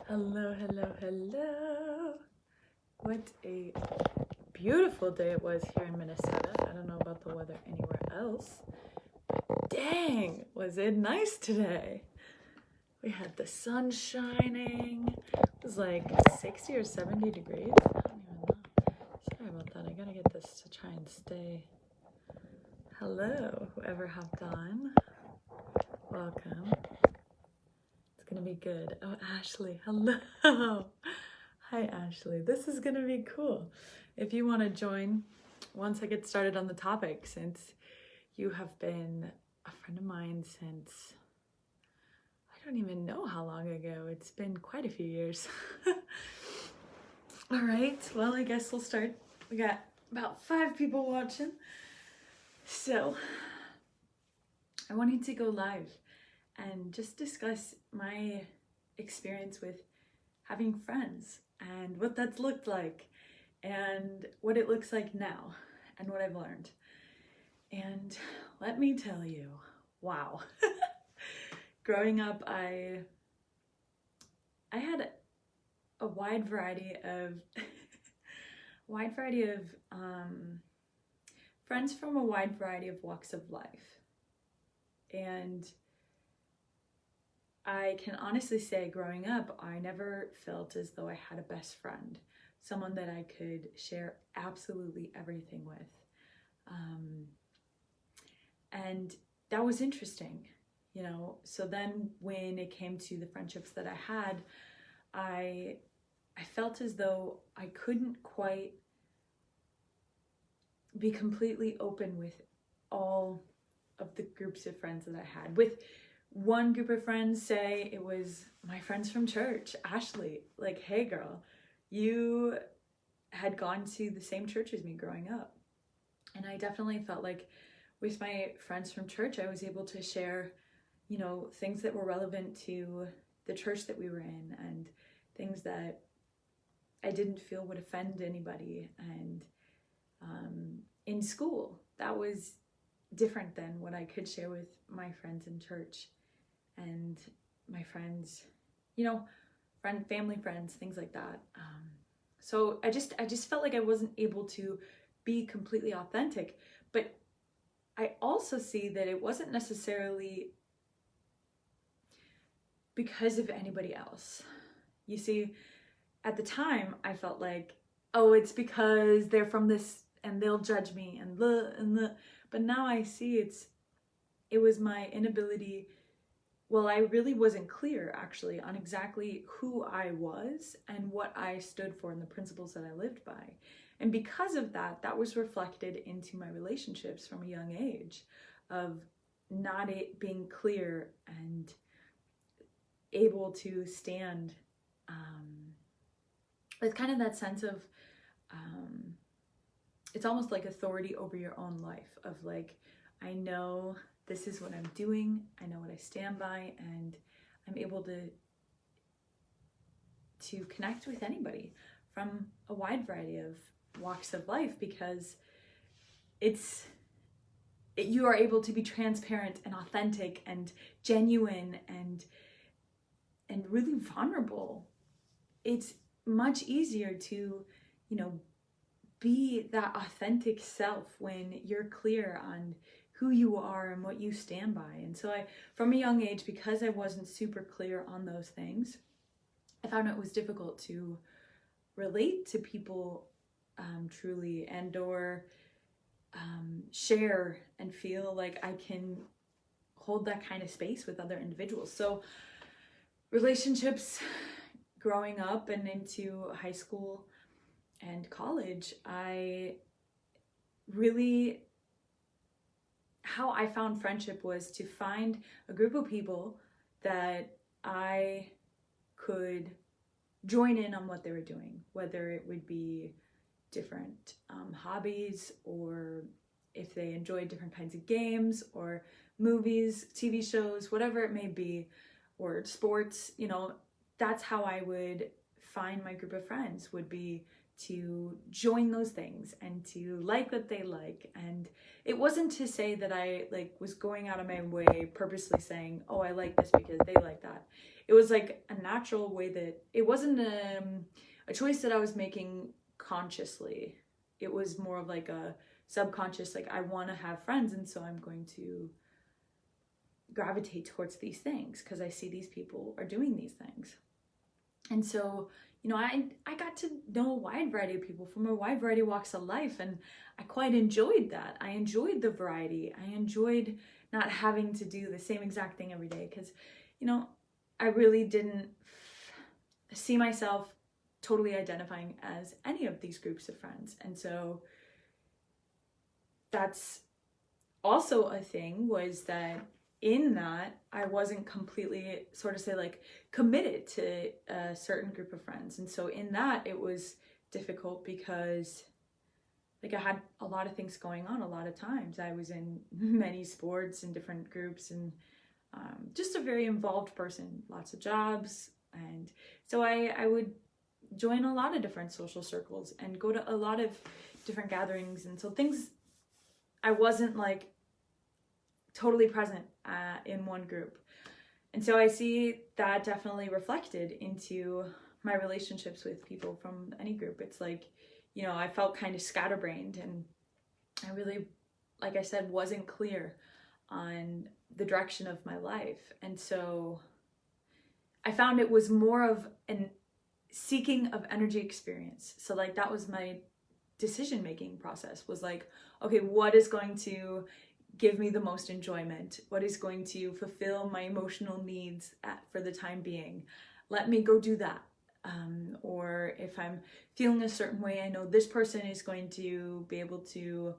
Hello, hello, hello. What a beautiful day it was here in Minnesota. I don't know about the weather anywhere else. But dang, was it nice today. We had the sun shining. It was like 60 or 70 degrees. I don't even know. Sorry about that. I gotta get this to try and stay. Hello, whoever hopped on. Welcome. It's gonna be good. Oh, Ashley, hello. Hi, Ashley. This is gonna be cool. If you want to join once I get started on the topic, since you have been a friend of mine since I don't even know how long ago. It's been quite a few years. All right, well, I guess we'll start. We got about 5 people watching. So I wanted to go live and just discuss my experience with having friends and what that's looked like and what it looks like now and what I've learned. And let me tell you, wow. Growing up, I had a wide variety of friends from a wide variety of walks of life. And I can honestly say, growing up, I never felt as though I had a best friend, someone that I could share absolutely everything with. And that was interesting, you know. So then when it came to the friendships that I had, I felt as though I couldn't quite be completely open with all of the groups of friends that I had. With one group of friends, say it was my friends from church, Ashley, like, hey girl, you had gone to the same church as me growing up. And I definitely felt like with my friends from church, I was able to share, you know, things that were relevant to the church that we were in and things that I didn't feel would offend anybody. And in school, that was different than what I could share with my friends in church and my friends, you know, family friends, things like that. So I just felt like I wasn't able to be completely authentic. But I also see that it wasn't necessarily because of anybody else. You see, at the time, I felt like, oh, it's because they're from this and they'll judge me and the. But now I see it was my inability. Well, I really wasn't clear actually on exactly who I was and what I stood for and the principles that I lived by. And because of that, that was reflected into my relationships from a young age of not being clear and able to stand with kind of that sense of, it's almost like authority over your own life of like, I know this is what I'm doing, I know what I stand by, and I'm able to connect with anybody from a wide variety of walks of life because you are able to be transparent and authentic and genuine and really vulnerable. It's much easier to, you know, be that authentic self when you're clear on who you are and what you stand by. And so from a young age, because I wasn't super clear on those things, I found it was difficult to relate to people truly and or share and feel like I can hold that kind of space with other individuals. So relationships growing up and into high school and college, how I found friendship was to find a group of people that I could join in on what they were doing, whether it would be different hobbies or if they enjoyed different kinds of games or movies, TV shows, whatever it may be, or sports, you know, that's how I would find my group of friends, would be to join those things and to like what they like. And it wasn't to say that I like was going out of my way purposely saying, oh, I like this because they like that. It was like a natural way that it wasn't a choice that I was making consciously. It was more of like a subconscious, like I want to have friends, and so I'm going to gravitate towards these things because I see these people are doing these things. And so, you know, I got to know a wide variety of people from a wide variety of walks of life, and I quite enjoyed that. I enjoyed the variety. I enjoyed not having to do the same exact thing every day because, you know, I really didn't see myself totally identifying as any of these groups of friends. And so that's also a thing, was that in that I wasn't completely, sort of say, like committed to a certain group of friends. And so in that it was difficult because like I had a lot of things going on a lot of times. I was in many sports and different groups, and just a very involved person, lots of jobs. And so I would join a lot of different social circles and go to a lot of different gatherings. And so things, I wasn't like totally present in one group. And so I see that definitely reflected into my relationships with people from any group. It's like, you know, I felt kind of scatterbrained, and I really, like I said, wasn't clear on the direction of my life. And so I found it was more of an seeking of energy experience. So like that was my decision-making process, was like, okay, what is going to give me the most enjoyment? What is going to fulfill my emotional needs for the time being? Let me go do that. Or if I'm feeling a certain way, I know this person is going to be able to,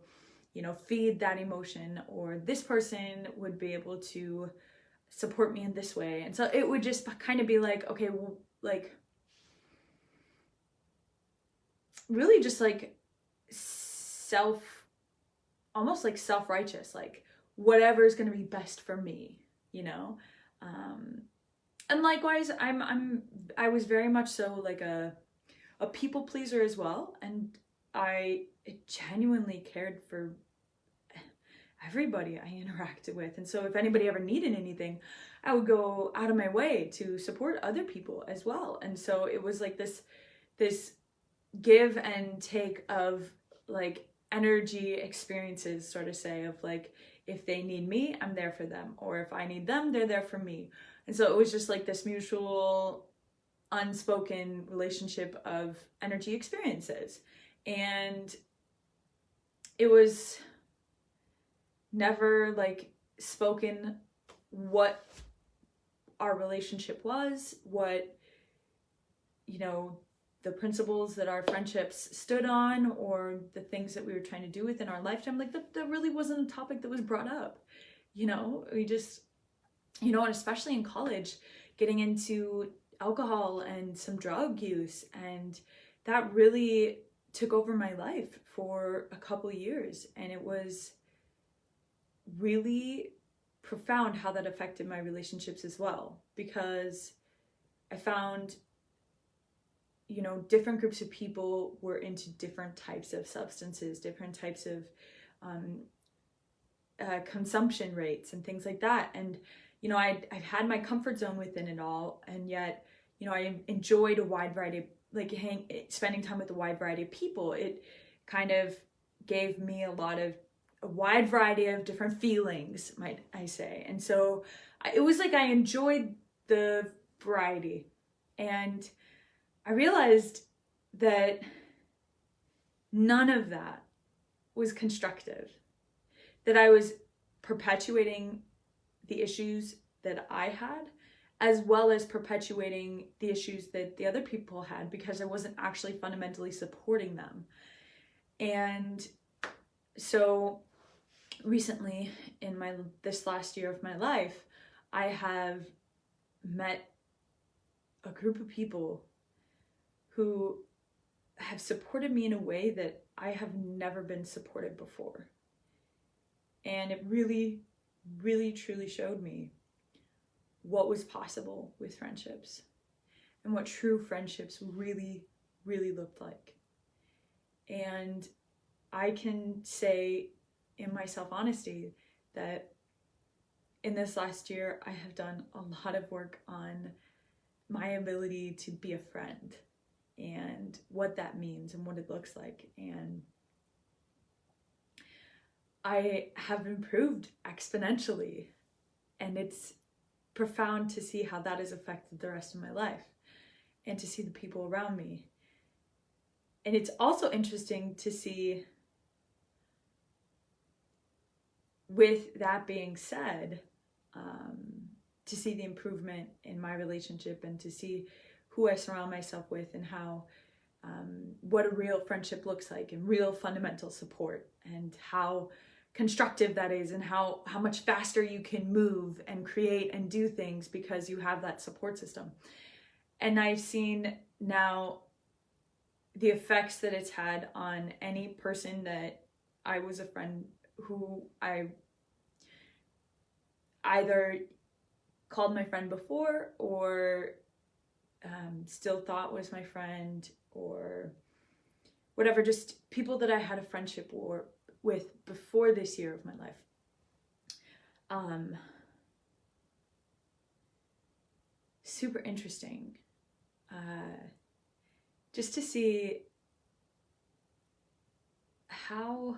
you know, feed that emotion, or this person would be able to support me in this way. And so it would just kind of be like, okay, well, like really just like almost like self-righteous, like whatever is going to be best for me, you know? And likewise, I was very much so like a people pleaser as well. And I genuinely cared for everybody I interacted with. And so if anybody ever needed anything, I would go out of my way to support other people as well. And so it was like this give and take of like energy experiences, sort of say, of like, if they need me, I'm there for them, or if I need them, they're there for me. And so it was just like this mutual unspoken relationship of energy experiences. And it was never like spoken what our relationship was, what, you know, the principles that our friendships stood on, or the things that we were trying to do within our lifetime. Like that really wasn't a topic that was brought up. You know, we just, you know, and especially in college, getting into alcohol and some drug use, and that really took over my life for a couple years. And it was really profound how that affected my relationships as well, because I found, you know, different groups of people were into different types of substances, different types of consumption rates and things like that. And, you know, I've had my comfort zone within it all, and yet, you know, I enjoyed a wide variety of, like, spending time with a wide variety of people. It kind of gave me a wide variety of different feelings, might I say. And so it was like I enjoyed the variety. And I realized that none of that was constructive, that I was perpetuating the issues that I had, as well as perpetuating the issues that the other people had, because I wasn't actually fundamentally supporting them. And so recently, in this last year of my life, I have met a group of people who have supported me in a way that I have never been supported before. And it really, really, truly showed me what was possible with friendships, and what true friendships really, really looked like. And I can say in my self-honesty that in this last year, I have done a lot of work on my ability to be a friend and what that means and what it looks like. And I have improved exponentially, and it's profound to see how that has affected the rest of my life and to see the people around me. And it's also interesting to see, with that being said, to see the improvement in my relationship and to see who I surround myself with and how, what a real friendship looks like and real fundamental support and how constructive that is and how much faster you can move and create and do things because you have that support system. And I've seen now the effects that it's had on any person that I was a friend who I either called my friend before or still thought was my friend or whatever, just people that I had a friendship with before this year of my life. Super interesting. Just to see how,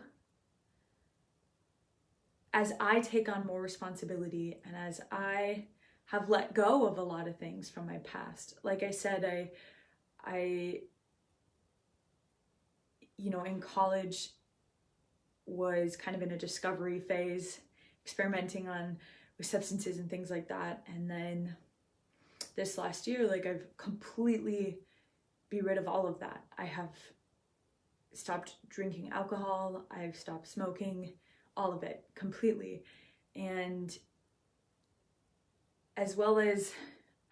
as I take on more responsibility and as I have let go of a lot of things from my past, like I said, I in college was kind of in a discovery phase, experimenting with substances and things like that. And then this last year, like, I've completely be rid of all of that. I have stopped drinking alcohol. I've stopped smoking, all of it completely. And as well as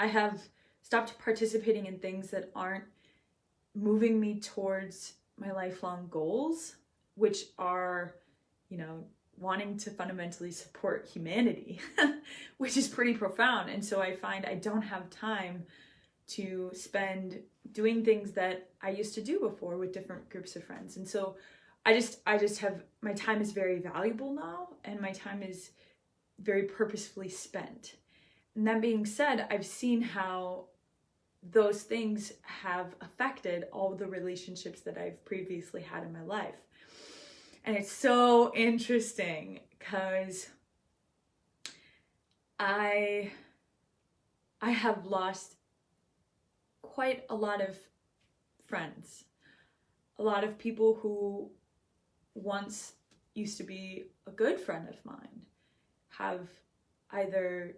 I have stopped participating in things that aren't moving me towards my lifelong goals, which are, wanting to fundamentally support humanity, which is pretty profound. And so I find I don't have time to spend doing things that I used to do before with different groups of friends. And so I just have, my time is very valuable now, and my time is very purposefully spent. And that being said, I've seen how those things have affected all the relationships that I've previously had in my life. And it's so interesting because I have lost quite a lot of friends, a lot of people who once used to be a good friend of mine have either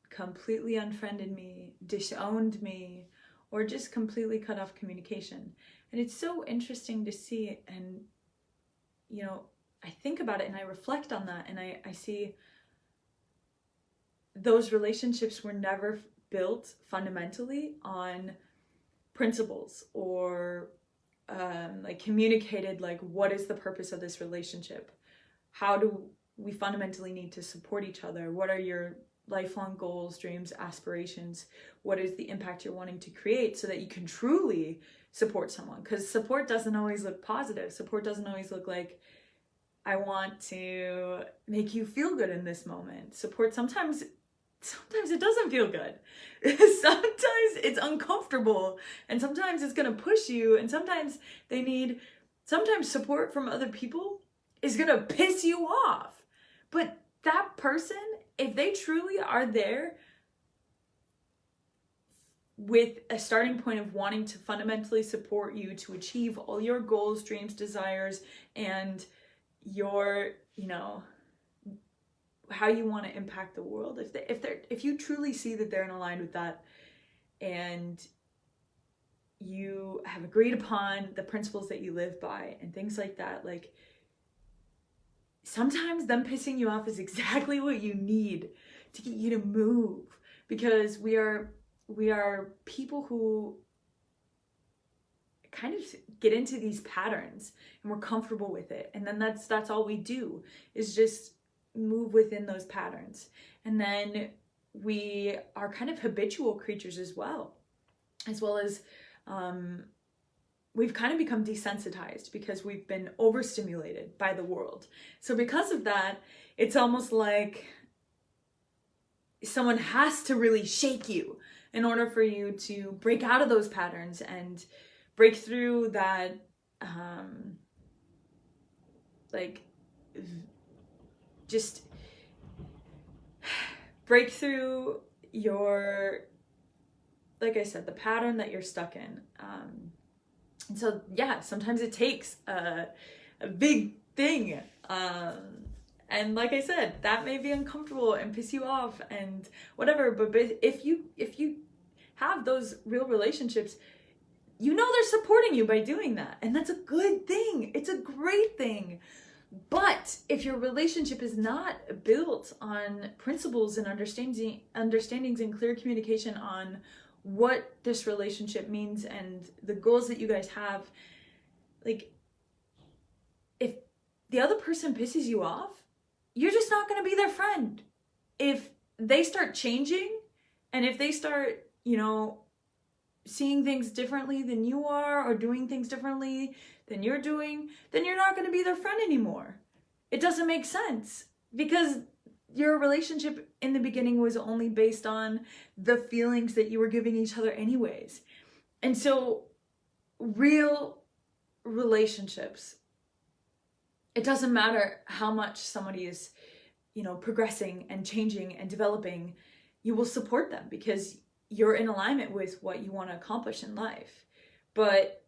completely unfriended me, disowned me, or just completely cut off communication. And it's so interesting to see, and I think about it and I reflect on that, and I see those relationships were never built fundamentally on principles or communicated, like, what is the purpose of this relationship? How do we fundamentally need to support each other? What are your lifelong goals, dreams, aspirations? What is the impact you're wanting to create so that you can truly support someone? Because support doesn't always look positive. Support doesn't always look like, I want to make you feel good in this moment. Support, sometimes it doesn't feel good. Sometimes it's uncomfortable, and sometimes it's going to push you, and sometimes support from other people is going to piss you off. But that person, if they truly are there with a starting point of wanting to fundamentally support you to achieve all your goals, dreams, desires, and your, how you want to impact the world, if you truly see that they're in aligned with that, and you have agreed upon the principles that you live by and things like that, like, sometimes them pissing you off is exactly what you need to get you to move, because we are people who kind of get into these patterns and we're comfortable with it, and then that's all we do is just move within those patterns. And then we are kind of habitual creatures as well as we've kind of become desensitized because we've been overstimulated by the world. So because of that, it's almost like someone has to really shake you in order for you to break out of those patterns and break through that, just break through your, like I said, the pattern that you're stuck in. And so, yeah, sometimes it takes a big thing. And like I said, that may be uncomfortable and piss you off and whatever. But if you have those real relationships, you know they're supporting you by doing that. And that's a good thing. It's a great thing. But if your relationship is not built on principles and understandings and clear communication on what this relationship means and the goals that you guys have, like, if the other person pisses you off, you're just not going to be their friend. If they start changing and if they start, seeing things differently than you are or doing things differently than you're doing, then you're not going to be their friend anymore. It doesn't make sense because your relationship in the beginning was only based on the feelings that you were giving each other anyways. And so real relationships, it doesn't matter how much somebody is, progressing and changing and developing, you will support them because you're in alignment with what you want to accomplish in life. But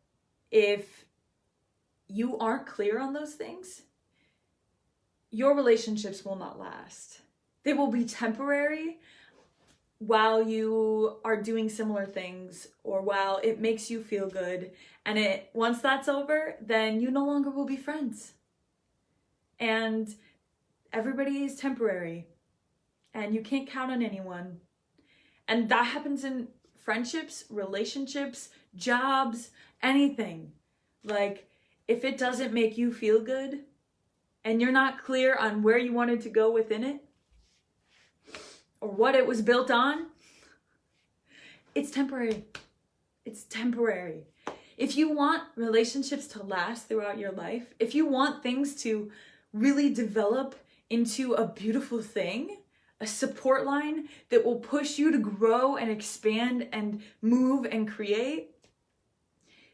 if you aren't clear on those things, your relationships will not last. They will be temporary while you are doing similar things or while it makes you feel good. And once that's over, then you no longer will be friends. And everybody is temporary and you can't count on anyone. And that happens in friendships, relationships, jobs, anything. Like, if it doesn't make you feel good and you're not clear on where you wanted to go within it or what it was built on, it's temporary. It's temporary. If you want relationships to last throughout your life, if you want things to really develop into a beautiful thing, a support line that will push you to grow and expand and move and create,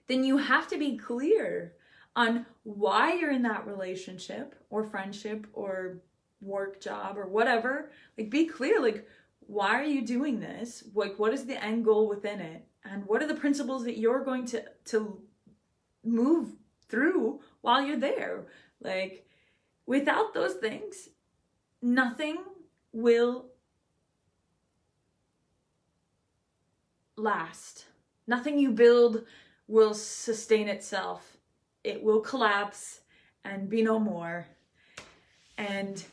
then you have to be clear on why you're in that relationship or friendship or work job or whatever. Like, be clear, like, why are you doing this? Like, what is the end goal within it? And what are the principles that you're going to move through while you're there? Like, without those things, nothing will last. Nothing you build will sustain itself. It will collapse and be no more. And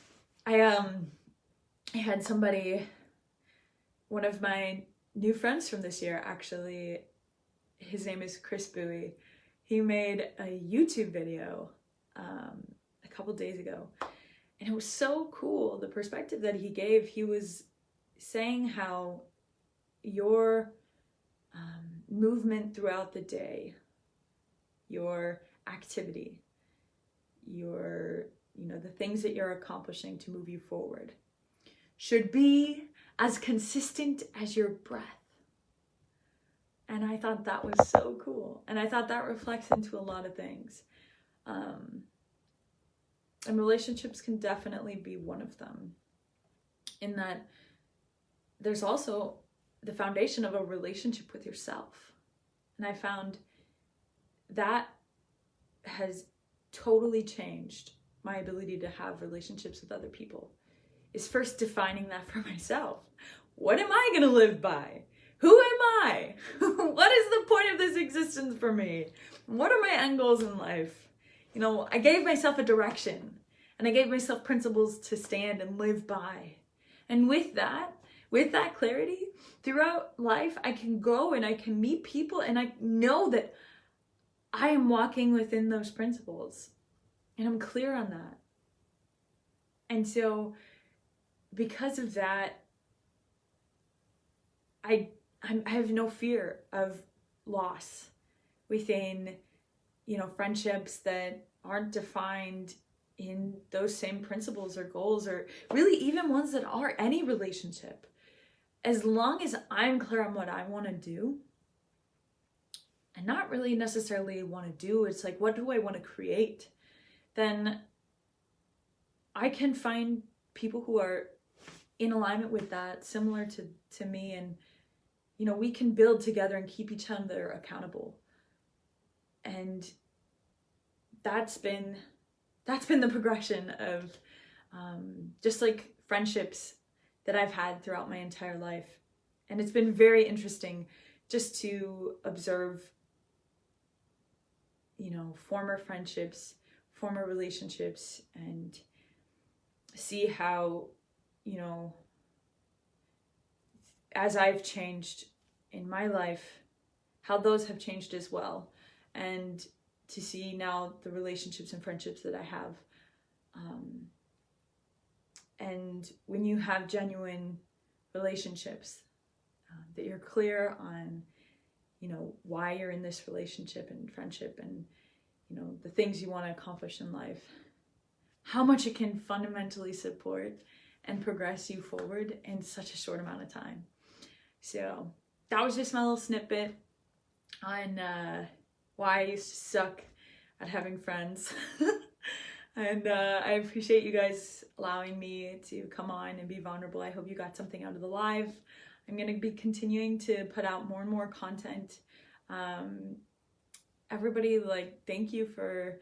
I had somebody, one of my new friends from this year, actually, his name is Chris Bowie. He made a YouTube video a couple days ago. And it was so cool, the perspective that he gave. He was saying how your movement throughout the day, your activity, your, the things that you're accomplishing to move you forward should be as consistent as your breath. And I thought that was so cool. And I thought that reflects into a lot of things. And relationships can definitely be one of them. In that there's also the foundation of a relationship with yourself. And I found that has totally changed my ability to have relationships with other people. Is first defining that for myself. What am I going to live by? Who am I? What is the point of this existence for me? What are my end goals in life? I gave myself a direction and I gave myself principles to stand and live by. And with that clarity, throughout life, I can go and I can meet people and I know that I am walking within those principles and I'm clear on that. And so because of that, I have no fear of loss within friendships that aren't defined in those same principles or goals, or really even ones that are. Any relationship, as long as I'm clear on what I want to do, and not really necessarily want to do, it's like, what do I want to create? Then I can find people who are in alignment with that, similar to me, and we can build together and keep each other accountable. And that's been the progression of just like friendships that I've had throughout my entire life. And it's been very interesting just to observe former friendships, former relationships, and see how as I've changed in my life, how those have changed as well. And to see now the relationships and friendships that I have. And when you have genuine relationships, that you're clear on, why you're in this relationship and friendship, and, the things you want to accomplish in life, how much it can fundamentally support and progress you forward in such a short amount of time. So that was just my little snippet on why I used to suck at having friends. And I appreciate you guys allowing me to come on and be vulnerable. I hope you got something out of the live. I'm going to be continuing to put out more and more content. Everybody, thank you for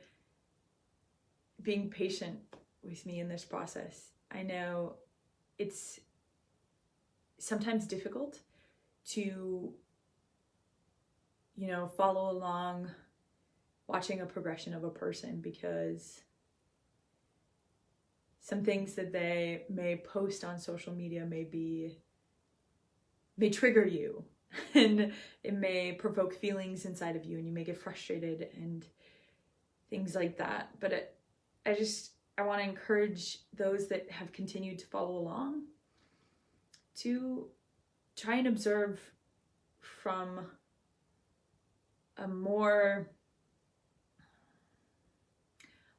being patient with me in this process. I know it's sometimes difficult to follow along watching a progression of a person, because some things that they may post on social media may trigger you, and it may provoke feelings inside of you, and you may get frustrated and things like that. But I want to encourage those that have continued to follow along to try and observe from a more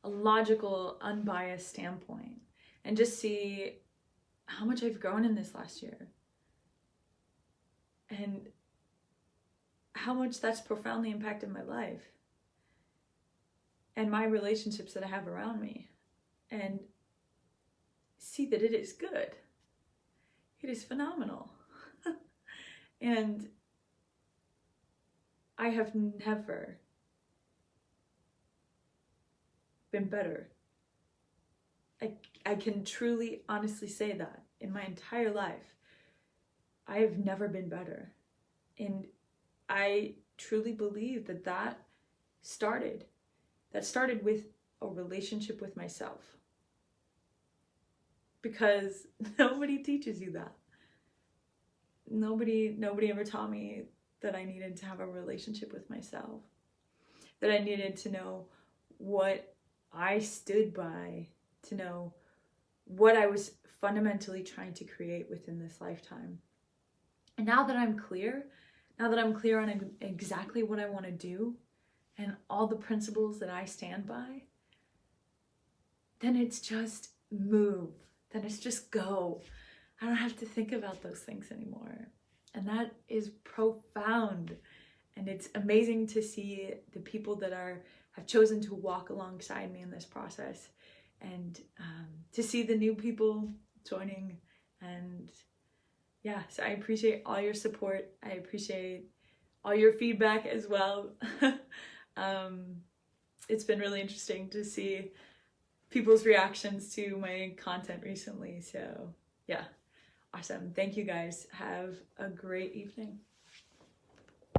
logical, unbiased standpoint, and just see how much I've grown in this last year, and how much that's profoundly impacted my life and my relationships that I have around me, and see that it is good. It is phenomenal. And I have never been better. I can truly, honestly say that in my entire life, I have never been better. And I truly believe that started with a relationship with myself. Because nobody teaches you that. Nobody ever taught me that I needed to have a relationship with myself, that I needed to know what I stood by, to know what I was fundamentally trying to create within this lifetime. And now that I'm clear on exactly what I want to do and all the principles that I stand by, then it's just move. Then it's just go. I don't have to think about those things anymore. And that is profound. And it's amazing to see the people that have chosen to walk alongside me in this process, and to see the new people joining. And yeah, so I appreciate all your support. I appreciate all your feedback as well. It's been really interesting to see people's reactions to my content recently. So yeah, awesome. Thank you guys. Have a great evening.